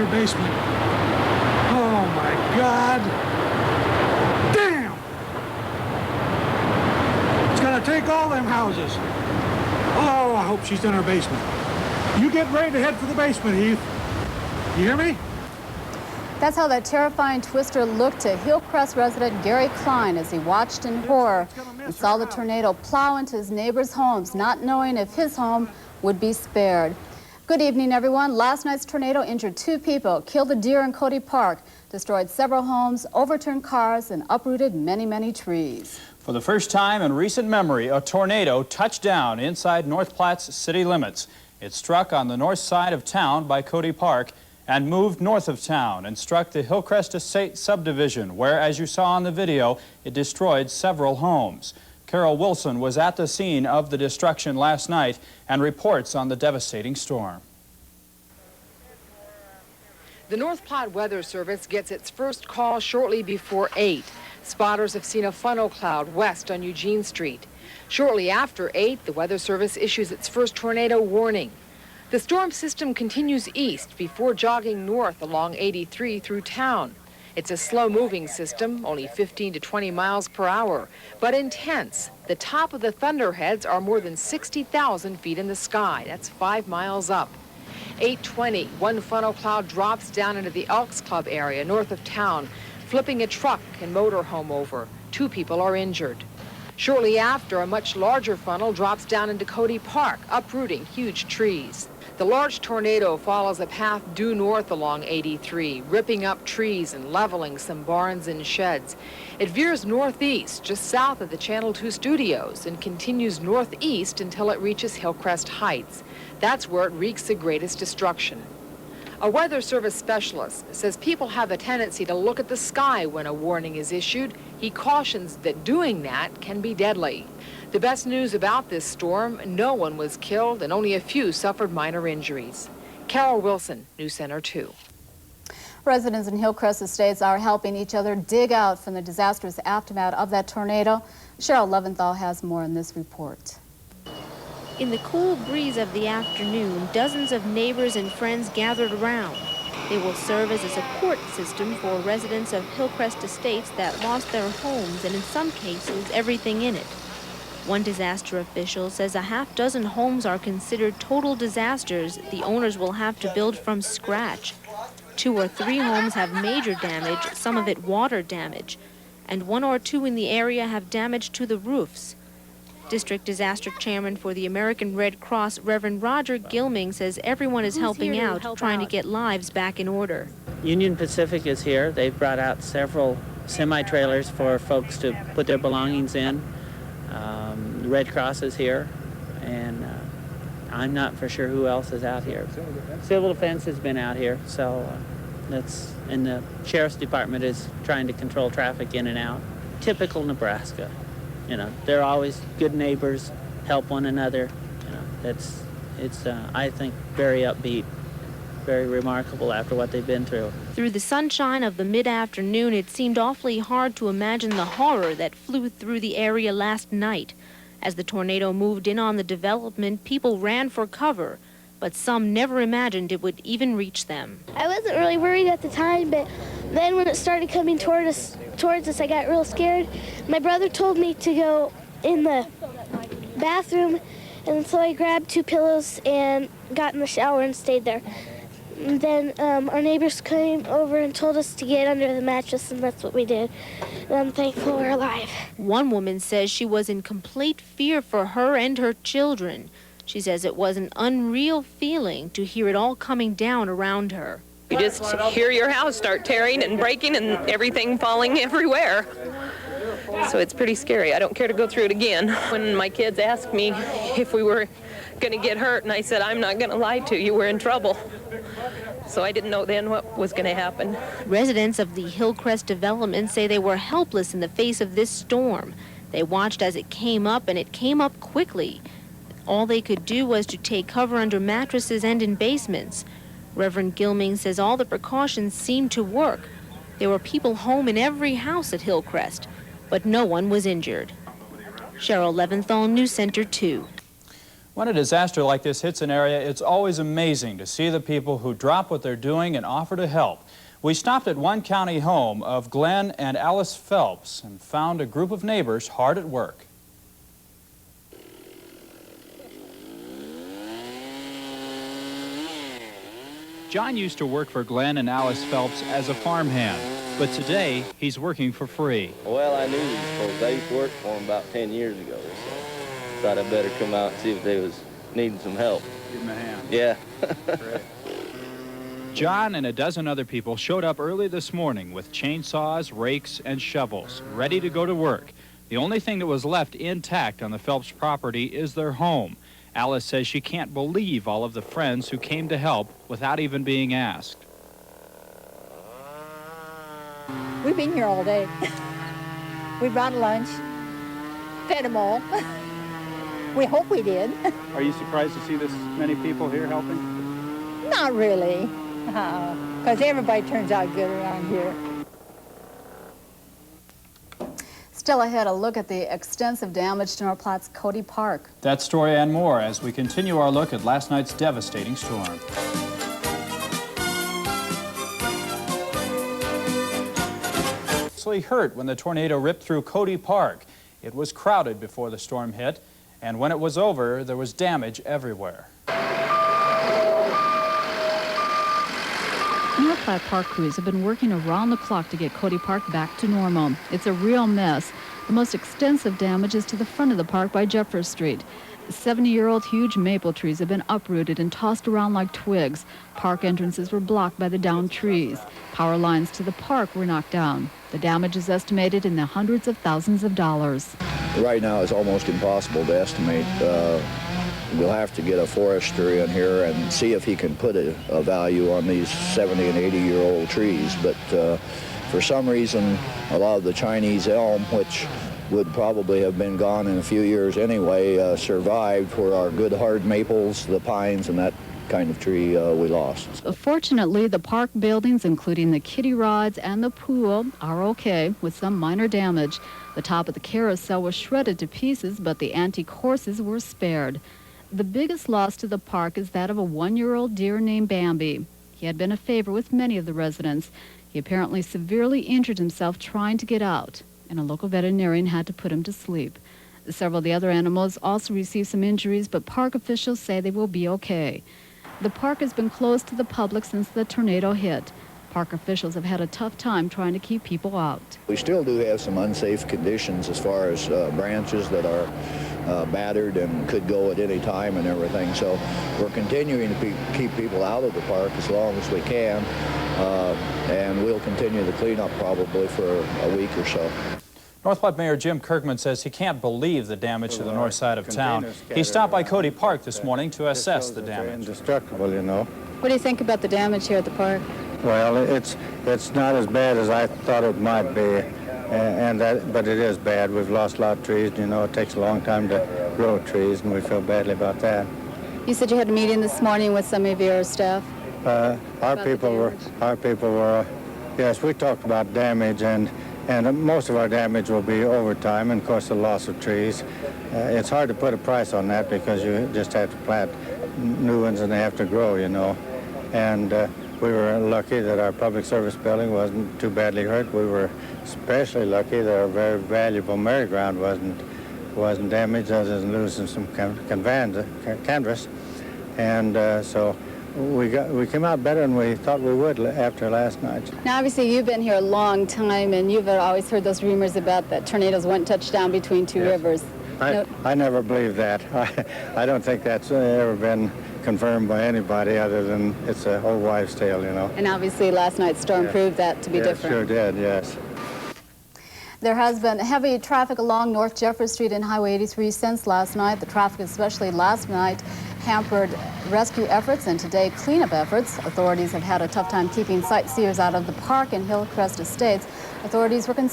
her basement. Oh my God! Damn! It's gonna take all them houses. Oh, I hope she's in her basement. You get ready to head for the basement, Heath. You hear me? That's how that terrifying twister looked to Hillcrest resident Gary Klein as he watched in horror and saw the tornado plow into his neighbors' homes, not knowing if his home would be spared. Good evening, everyone. Last night's tornado injured 2 people, killed a deer in Cody Park, destroyed several homes, overturned cars, and uprooted many, many trees. For the first time in recent memory, a tornado touched down inside North Platte's city limits. It struck on the north side of town by Cody Park and moved north of town and struck the Hillcrest Estate subdivision, where, as you saw in the video, it destroyed several homes. Carol Wilson was at the scene of the destruction last night and reports on the devastating storm. The North Platte Weather Service gets its first call shortly before 8. Spotters have seen a funnel cloud west on Eugene Street. Shortly after 8, the Weather Service issues its first tornado warning. The storm system continues east before jogging north along 83 through town. It's a slow-moving system, only 15 to 20 miles per hour, but intense. The top of the thunderheads are more than 60,000 feet in the sky. That's 5 miles up. 8:20, one funnel cloud drops down into the Elks Club area north of town, flipping a truck and motorhome over. 2 people are injured. Shortly after, a much larger funnel drops down into Cody Park, uprooting huge trees. The large tornado follows a path due north along 83, ripping up trees and leveling some barns and sheds. It veers northeast, just south of the Channel 2 studios, and continues northeast until it reaches Hillcrest Heights. That's where it wreaks the greatest destruction. A Weather Service specialist says people have a tendency to look at the sky when a warning is issued. He cautions that doing that can be deadly. The best news about this storm, no one was killed and only a few suffered minor injuries. Carol Wilson, News Center 2. Residents in Hillcrest Estates are helping each other dig out from the disastrous aftermath of that tornado. Cheryl Leventhal has more in this report. In the cool breeze of the afternoon, dozens of neighbors and friends gathered around. They will serve as a support system for residents of Hillcrest Estates that lost their homes and in some cases everything in it. One disaster official says a half-dozen homes are considered total disasters the owners will have to build from scratch. 2 or 3 homes have major damage, some of it water damage, and 1 or 2 in the area have damage to the roofs. District Disaster Chairman for the American Red Cross, Reverend Roger Gilming, says everyone is helping out, trying to get lives back in order. Union Pacific is here. They've brought out several semi-trailers for folks to put their belongings in. The Red Cross is here, and I'm not for sure who else is out here. Civil Defense has been out here, so and the Sheriff's Department is trying to control traffic in and out. Typical Nebraska. You know, they're always good neighbors, help one another. You know, it's I think, very upbeat, very remarkable after what they've been through. Through the sunshine of the mid-afternoon, it seemed awfully hard to imagine the horror that flew through the area last night. As the tornado moved in on the development, people ran for cover, but some never imagined it would even reach them. I wasn't really worried at the time, but then when it started coming towards us, I got real scared. My brother told me to go in the bathroom, and so I grabbed 2 pillows and got in the shower and stayed there. And then our neighbors came over and told us to get under the mattress, and that's what we did. And I'm thankful we're alive. One woman says she was in complete fear for her and her children. She says it was an unreal feeling to hear it all coming down around her. You just hear your house start tearing and breaking and everything falling everywhere. So it's pretty scary. I don't care to go through it again. When my kids asked me if we were going to get hurt, and I said, I'm not going to lie to you, we're in trouble. So I didn't know then what was going to happen. Residents of the Hillcrest development say they were helpless in the face of this storm. They watched as it came up, and it came up quickly. All they could do was to take cover under mattresses and in basements. Reverend Gilming says all the precautions seemed to work. There were people home in every house at Hillcrest, but no one was injured. Cheryl Leventhal, News Center 2. When a disaster like this hits an area, it's always amazing to see the people who drop what they're doing and offer to help. We stopped at one county home of Glenn and Alice Phelps and found a group of neighbors hard at work. John used to work for Glenn and Alice Phelps as a farmhand, but today he's working for free. Well, I knew these folks. I used to work for them about 10 years ago, so thought I'd better come out and see if they was needing some help. Give them a hand. Yeah. Great. John and a dozen other people showed up early this morning with chainsaws, rakes, and shovels, ready to go to work. The only thing that was left intact on the Phelps property is their home. Alice says she can't believe all of the friends who came to help without even being asked. We've been here all day. We brought lunch, fed them all. We hope we did. Are you surprised to see this many people here helping? Not really, because everybody turns out good around here. Still ahead, a look at the extensive damage to North Platte's Cody Park. That story and more as we continue our look at last night's devastating storm. Hurt when the tornado ripped through Cody Park. It was crowded before the storm hit, and when it was over, there was damage everywhere. North Platte Park crews have been working around the clock to get Cody Park back to normal. It's a real mess. The most extensive damage is to the front of the park by Jeffers Street. 70-year-old huge maple trees have been uprooted and tossed around like twigs. Park entrances were blocked by the downed trees. Power lines to the park were knocked down. The damage is estimated in the hundreds of thousands of dollars. Right now it's almost impossible to estimate. We'll have to get a forester in here and see if he can put a value on these 70 and 80-year-old trees. But for some reason, a lot of the Chinese elm, which would probably have been gone in a few years anyway, survived, where our good hard maples, the pines, and that kind of tree we lost. Fortunately, the park buildings, including the kiddie rods and the pool, are okay, with some minor damage. The top of the carousel was shredded to pieces, but the antique horses were spared. The biggest loss to the park is that of a 1-year-old deer named Bambi. He had been a favorite with many of the residents. He apparently severely injured himself trying to get out, and a local veterinarian had to put him to sleep. Several of the other animals also received some injuries, but park officials say they will be okay. The park has been closed to the public since the tornado hit. Park officials have had a tough time trying to keep people out. We still do have some unsafe conditions as far as branches that are battered and could go at any time and everything. So we're continuing to keep people out of the park as long as we can, and we'll continue the cleanup probably for a week or so. North Platte Mayor Jim Kirkman says he can't believe the damage to the north side of town. He stopped by Cody Park this morning to assess the damage. Indestructible, you know. What do you think about the damage here at the park? Well, it's not as bad as I thought it might be, but it is bad. We've lost a lot of trees. You know, it takes a long time to grow trees, and we feel badly about that. You said you had a meeting this morning with some of your staff. Our people were. Yes, we talked about damage, and most of our damage will be over time, and of course the loss of trees. It's hard to put a price on that because you just have to plant new ones and they have to grow, you know. And we were lucky that our public service building wasn't too badly hurt. We were especially lucky that our very valuable merry-go-round wasn't damaged, other than losing some canvas. And so we came out better than we thought we would after last night. Now, obviously, you've been here a long time, and you've always heard those rumors about that tornadoes went touchdown between two rivers. I never believed that. I don't think that's ever been confirmed by anybody other than it's a old wives' tale, you know. And obviously, last night's storm proved that to be different. It sure did, yes. There has been heavy traffic along North Jeffers Street and Highway 83 since last night. The traffic, especially last night, hampered rescue efforts and today cleanup efforts. Authorities have had a tough time keeping sightseers out of the park and Hillcrest Estates. Authorities were concerned